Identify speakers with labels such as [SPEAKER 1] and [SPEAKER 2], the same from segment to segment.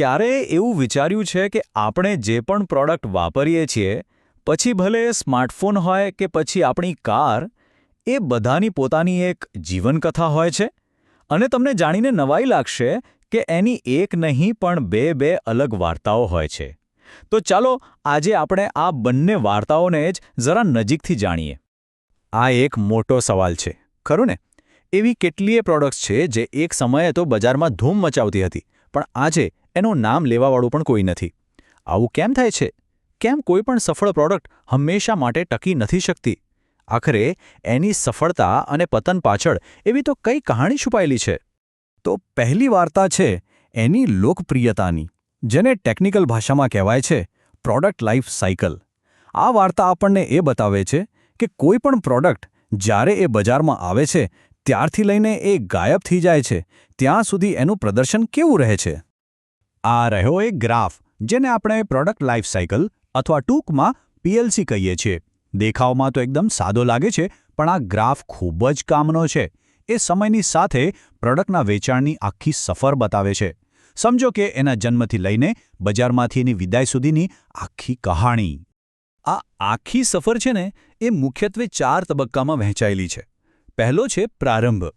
[SPEAKER 1] ક્યારે એવું વિચાર્યું છે કે આપણે જે પણ પ્રોડક્ટ વાપરીએ છીએ, પછી ભલે એ સ્માર્ટફોન હોય કે પછી આપણી કાર, એ બધાની પોતાની એક જીવનકથા હોય છે? અને તમને જાણીને નવાઈ લાગશે કે એની એક નહીં પણ બે અલગ વાર્તાઓ હોય છે. તો ચાલો આજે આપણે આ બંને વાર્તાઓને જ જરા નજીકથી જાણીએ. આ એક મોટો સવાલ છે, ખરું ને? એવી કેટલીય પ્રોડક્ટ્સ છે જે એક સમયે તો બજારમાં ધૂમ મચાવતી હતી, પણ આજે એનું નામ લેવાવાળું પણ કોઈ નથી. આવું કેમ થાય છે? કેમ કોઈ પણ સફળ પ્રોડક્ટ હંમેશા માટે ટકી નથી શકતી? આખરે એની સફળતા અને પતન પાછળ એવી તો કઈ કહાણી છુપાયેલી છે? તો પહેલી વાર્તા છે એની લોકપ્રિયતાની, જેને ટેકનિકલ ભાષામાં કહેવાય છે પ્રોડક્ટ લાઈફ સાયકલ. આ વાર્તા આપણને એ બતાવે છે કે કોઈ પણ પ્રોડક્ટ જ્યારે એ બજારમાં આવે છે ત્યારથી લઈને એ ગાયબ થઈ જાય છે ત્યાં સુધી એનું પ્રદર્શન કેવું રહે છે. આ રહ્યો એક ગ્રાફ, જેને આપણે પ્રોડક્ટ લાઈફ સાયકલ અથવા ટૂંકમાં PLC કહીએ છીએ. દેખાવમાં તો એકદમ સાદો લાગે છે, પણ આ ગ્રાફ ખૂબ જ કામનો છે. એ સમયની સાથે પ્રોડક્ટના વેચાણની આખી સફર બતાવે છે. સમજો કે એના જન્મથી લઈને બજારમાંથી એની વિદાય સુધીની આખી કહાણી. આ આખી સફર છે ને, એ મુખ્યત્વે 4 તબક્કામાં વહેંચાયેલી છે. પહેલો છે પ્રારંભ.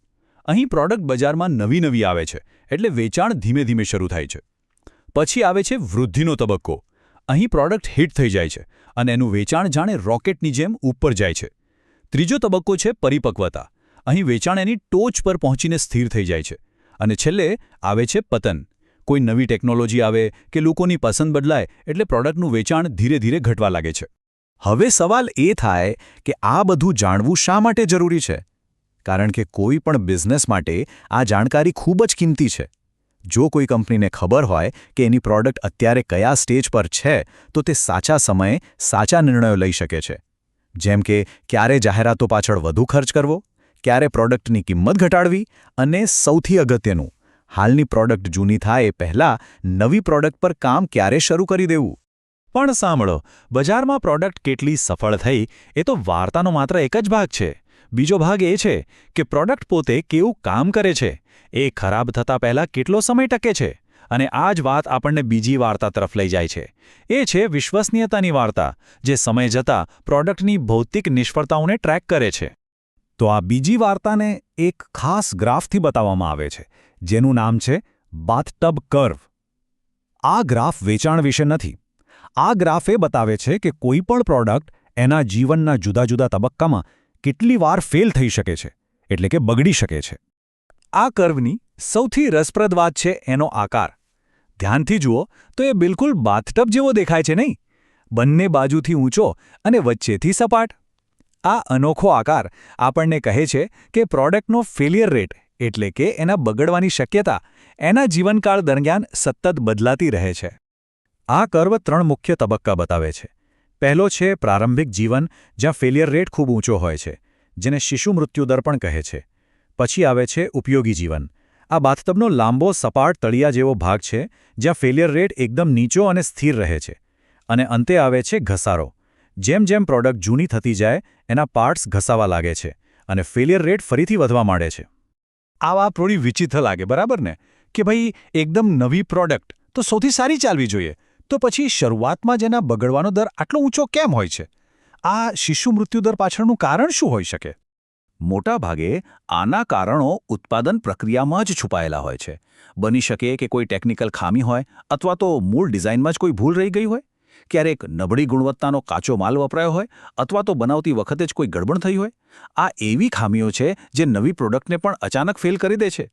[SPEAKER 1] અહીં પ્રોડક્ટ બજારમાં નવી આવે છે, એટલે વેચાણ ધીમે ધીમે શરૂ થાય છે. પછી આવે છે વૃદ્ધિનો તબક્કો. અહીં પ્રોડક્ટ હિટ થઈ જાય છે અને એનું વેચાણ જાણે રોકેટની જેમ ઉપર જાય છે. ત્રીજો તબક્કો છે પરિપક્વતા. અહીં વેચાણ એની ટોચ પર પહોંચીને સ્થિર થઈ જાય છે. અને છેલ્લે આવે છે પતન. કોઈ નવી ટેકનોલોજી આવે કે લોકોની પસંદ બદલાય એટલે પ્રોડક્ટનું વેચાણ ધીરે ધીરે ઘટવા લાગે છે. હવે સવાલ એ થાય કે આ બધું જાણવું શા માટે જરૂરી છે? કારણ કે કોઈ પણ બિઝનેસ માટે આ જાણકારી ખૂબ જ કિંમતી છે. જો કોઈ કંપનીને ખબર હોય કે એની પ્રોડક્ટ અત્યારે કયા સ્ટેજ પર છે, તો તે સાચા સમયે સાચા નિર્ણયો લઈ શકે છે. જેમ કે ક્યારે જાહેરાતો પાછળ વધુ ખર્ચ કરવો, ક્યારે પ્રોડક્ટની કિંમત ઘટાડવી, અને સૌથી અગત્યનું, હાલની પ્રોડક્ટ જૂની થાય એ પહેલાં નવી પ્રોડક્ટ પર કામ ક્યારે શરૂ કરી દેવું. પણ સાંભળો, બજારમાં પ્રોડક્ટ કેટલી સફળ થઈ એ તો વાર્તાનો માત્ર એક જ ભાગ છે. બીજો ભાગ એ છે કે પ્રોડક્ટ પોતે કેવું કામ કરે છે, એ ખરાબ થતાં પહેલાં કેટલો સમય ટકે છે. અને આ જ વાત આપણને બીજી વાર્તા તરફ લઈ જાય છે. એ છે વિશ્વસનીયતાની વાર્તા, જે સમય જતાં પ્રોડક્ટની ભૌતિક નિષ્ફળતાઓને ટ્રેક કરે છે. તો આ બીજી વાર્તાને એક ખાસ ગ્રાફથી બતાવવામાં આવે છે, જેનું નામ છે બાથટબ કર્વ. આ ગ્રાફ વેચાણ વિશે નથી. આ ગ્રાફ એ બતાવે છે કે કોઈ પણ પ્રોડક્ટ એના જીવનના જુદા જુદા તબક્કામાં કેટલી વાર ફેલ થઈ શકે છે, એટલે કે બગડી શકે છે. આ કર્વની સૌથી રસપ્રદ વાત છે એનો આકાર. ધ્યાનથી જુઓ તો એ બિલકુલ બાથટબ જેવો દેખાય છે નહીં? બંને બાજુથી ઊંચો અને વચ્ચેથી સપાટ. આ અનોખો આકાર આપણને કહે છે કે પ્રોડક્ટનો ફેલિયર રેટ, એટલે કે એના બગડવાની શક્યતા, એના જીવનકાળ દરમિયાન સતત બદલાતી રહે છે. આ કર્વ 3 મુખ્ય તબક્કા બતાવે છે. પહેલો છે પ્રારંભિક જીવન, જ્યાં ફેલિયર રેટ ખૂબ ઊંચો હોય છે, જેને શિશુ મૃત્યુદર પણ કહે છે. પછી આવે છે ઉપયોગી જીવન. આ બાથટબનો લાંબો સપાટ તળિયા જેવો ભાગ છે, જ્યાં ફેલિયર રેટ એકદમ નીચો અને સ્થિર રહે છે. અને અંતે આવે છે ઘસારો. જેમ જેમ પ્રોડક્ટ જૂની થતી જાય, એના પાર્ટ્સ ઘસાવા લાગે છે અને ફેલિયર રેટ ફરીથી વધવા માંડે છે. આ વાત થોડી વિચિત્ર લાગે, બરાબર ને? કે ભાઈ, એકદમ નવી પ્રોડક્ટ તો સૌથી સારી ચાલવી જોઈએ, તો પછી શરૂઆતમાં જ એના બગડવાનો દર આટલો ઊંચો કેમ હોય છે? આ શિશુ મૃત્યુદર પાછળનું કારણ શું હોઈ શકે? મોટા ભાગે આના કારણો ઉત્પાદન પ્રક્રિયામાં જ છુપાયેલા હોય છે. બની શકે કે કોઈ ટેકનિકલ ખામી હોય, અથવા તો મૂળ ડિઝાઇનમાં જ કોઈ ભૂલ રહી ગઈ હોય. ક્યારેક નબળી ગુણવત્તાનો કાચો માલ વપરાયો હોય, અથવા તો બનાવતી વખતે જ કોઈ ગડબડ થઈ હોય. આ એવી ખામીઓ છે જે નવી પ્રોડક્ટને પણ અચાનક ફેલ કરી દે છે.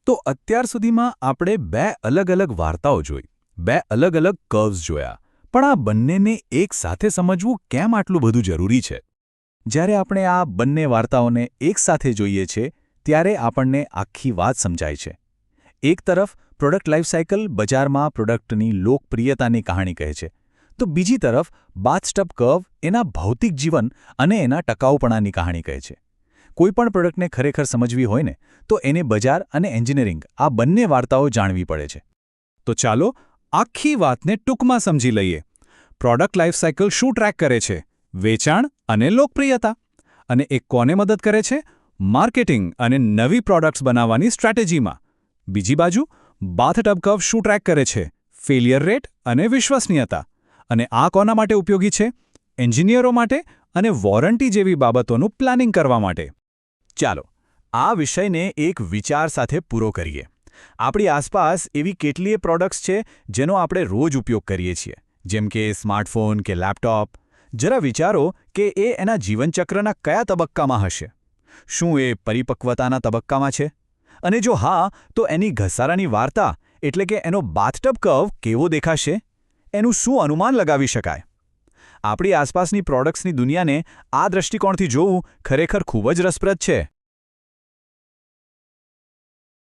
[SPEAKER 1] તો અત્યાર સુધીમાં આપણે 2 અલગ-અલગ વાર્તાઓ જોઈ, 2 અલગ-અલગ કર્વ્સ જોયા. પણ આ બંનેને એક સાથે સમજવું કેમ આટલું બધું જરૂરી છે? જ્યારે આપણે આ બંને વાર્તાઓને એક સાથે જોઈએ છીએ, ત્યારે આપણને આખી વાત સમજાય છે. એક તરફ પ્રોડક્ટ લાઈફ સાયકલ બજારમાં પ્રોડક્ટની લોકપ્રિયતાની કહાણી કહે છે, તો બીજી તરફ બાથટબ કર્વ એના ભૌતિક જીવન અને એના ટકાઉપણાની કહાણી કહે છે. કોઈ પણ પ્રોડક્ટને ખરેખર સમજવી હોય ને, તો એને બજાર અને એન્જિનિયરિંગ આ બંને વાર્તાઓ જાણવી પડે છે. તો ચાલો આખી વાતને ટૂંકમાં સમજી લઈએ. પ્રોડક્ટ લાઈફ સાયકલ શું ટ્રેક કરે છે? વેચાણ અને લોકપ્રિયતા. અને એ કોને મદદ કરે છે? માર્કેટિંગ અને નવી પ્રોડક્ટ્સ બનાવવાની સ્ટ્રેટેજીમાં. બીજી બાજુ
[SPEAKER 2] બાથટબ કર્વ શું ટ્રેક કરે છે? ફેલિયર રેટ અને વિશ્વસનીયતા. અને આ કોના માટે ઉપયોગી છે? એન્જિનિયરો માટે અને વોરંટી જેવી બાબતોનું પ્લાનિંગ કરવા માટે.
[SPEAKER 1] ચાલો આ વિષયને એક વિચાર સાથે પૂરો કરીએ. આપણી આસપાસ એવી કેટલીય પ્રોડક્ટ્સ છે જેનો આપણે રોજ ઉપયોગ કરીએ છીએ, જેમ કે સ્માર્ટફોન કે લેપટોપ. જરા વિચારો કે એ એના જીવનચક્રના કયા તબક્કામાં હશે. શું એ પરિપક્વતાના તબક્કામાં છે? અને જો હા, તો એની ઘસારાની વાર્તા એટલે કે એનો બાથટબ કર્વ કેવો દેખાશે? એનું શું અનુમાન લગાવી શકાય? આપણી આસપાસની પ્રોડક્ટ્સની દુનિયાને આ દૃષ્ટિકોણથી જોવું ખરેખર ખૂબ જ રસપ્રદ છે.